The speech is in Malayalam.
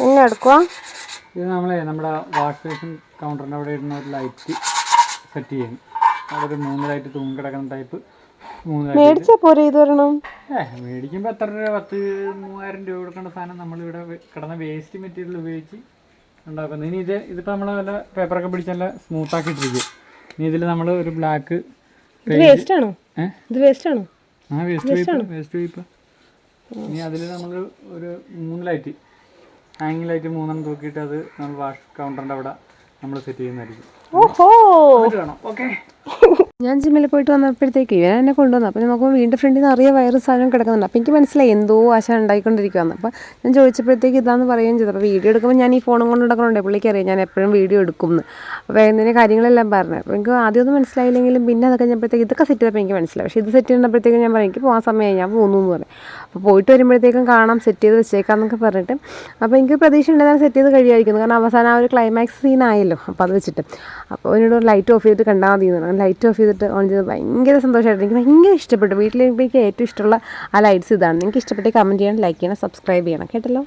എങ്ങനെ എടുക്കുക? ഇത് നമ്മുടെ വാഷ് ബേസിൻ കൗണ്ടറിൻ്റെ അവിടെ ഇരുന്ന ഒരു ലൈറ്റ് സെറ്റ് ചെയ്യണം. അതൊരു 3 ലൈറ്റ് തൂങ്ങി കിടക്കുന്ന ടൈപ്പ് 3 മേടിച്ചാൽ പോരെ ഇത് വരണം? മേടിക്കുമ്പോൾ എത്ര രൂപ? 10,000-3000 രൂപ കൊടുക്കേണ്ട സാധനം നമ്മളിവിടെ കിടന്ന വേസ്റ്റ് മെറ്റീരിയൽ ഉപയോഗിച്ച് ഉണ്ടാക്കുന്നത്. ഇനി ഇതിപ്പോൾ നമ്മൾ വല്ല പേപ്പറൊക്കെ പിടിച്ച് നല്ല സ്മൂത്താക്കി ഇട്ടിരിക്കും. ഇനി ഇതിൽ നമ്മൾ ഒരു ബ്ലാക്ക് വേസ്റ്റ് ആണോ? ഇത് വേസ്റ്റ് ആണോ? ആ വേസ്റ്റ് പൈപ്പ്. ഇനി അതിൽ നമ്മൾ ഒരു 3 ലൈറ്റ് ഹാങ്ങിങ് ലൈറ്റ് 3 തൂക്കിയിട്ട് അത് നമ്മൾ വാഷ് കൗണ്ടറിൻ്റെ അവിടെ നമ്മൾ സെറ്റ് ചെയ്യുന്നതായിരിക്കും. ഓഹോ, ഓക്കെ. ഞാൻ ജിമ്മിൽ പോയിട്ട് വന്നപ്പോഴത്തേക്ക് ഇവൻ എന്നെ കൊണ്ടുവന്നു. അപ്പോൾ നോക്കുമ്പോൾ വീണ്ടും ഫ്രണ്ടിൽ നിന്ന് നിറയെ വയറ് സാധനം കിടക്കുന്നുണ്ട്. അപ്പോൾ എനിക്ക് മനസ്സിലായി എന്തോ ആശ ഉണ്ടായിക്കൊണ്ടിരിക്കുകയാണ്. അപ്പോൾ ഞാൻ ചോദിച്ചപ്പോഴത്തേക്ക് ഇതാന്ന് പറയുകയും ചെയ്തു. അപ്പോൾ വീഡിയോ എടുക്കുമ്പോൾ ഞാൻ ഈ ഫോണും കൊണ്ട് നടക്കണുണ്ട്. പുള്ളിക്കറിയാം ഞാൻ എപ്പോഴും വീഡിയോ എടുക്കുമെന്ന്. അപ്പോൾ വേഗം കാര്യങ്ങളെല്ലാം പറഞ്ഞു. അപ്പോൾ എനിക്ക് ആദ്യമൊന്നും മനസ്സിലായില്ലെങ്കിലും പിന്നെ അത് കഴിഞ്ഞപ്പോഴത്തേക്ക് ഇതൊക്കെ സെറ്റ് ചെയ്തപ്പോൾ എനിക്ക് മനസ്സിലായി. പക്ഷേ ഇത് സെറ്റ് ചെയ്യുമ്പോഴത്തേക്കും ഞാൻ പറയും എനിക്ക് പോകാൻ സമയമായി, ഞാൻ പോകുന്നു എന്ന് പറയും. അപ്പോൾ പോയിട്ട് വരുമ്പോഴത്തേക്കും കാണാം സെറ്റ് ചെയ്ത് വെച്ചേക്കാന്നൊക്കെ പറഞ്ഞിട്ട്. അപ്പോൾ എനിക്ക് പ്രതീക്ഷ ഉണ്ടായിരുന്നു സെറ്റ് ചെയ്ത് കഴിയുമായിരിക്കുന്നു. കാരണം അവസാനം ആ ഒരു ക്ലൈമാക്സ് സീനായല്ലോ. അപ്പോൾ അത് വെച്ചിട്ട് അപ്പോൾ എന്നോട് ലൈറ്റ് ഓഫ് ചെയ്തിട്ട് കണ്ടാൽ മതി എന്ന് പറഞ്ഞു. ലൈറ്റ് ഓഫ് ചെയ്തിട്ട് ഓൺ ചെയ്ത് ഭയങ്കര സന്തോഷമായിട്ട് എനിക്ക് ഭയങ്കര ഇഷ്ടപ്പെട്ടു. വീട്ടിലേക്ക് ഏറ്റവും ഇഷ്ടമുള്ള ആ ലൈറ്റ്സ് ഇതാണ്. നിങ്ങൾക്ക് ഇഷ്ടപ്പെട്ടെങ്കിൽ കമൻറ്റ് ചെയ്യണം, ലൈക്ക് ചെയ്യണം, സബ്സ്ക്രൈബ് ചെയ്യണം കേട്ടല്ലോ.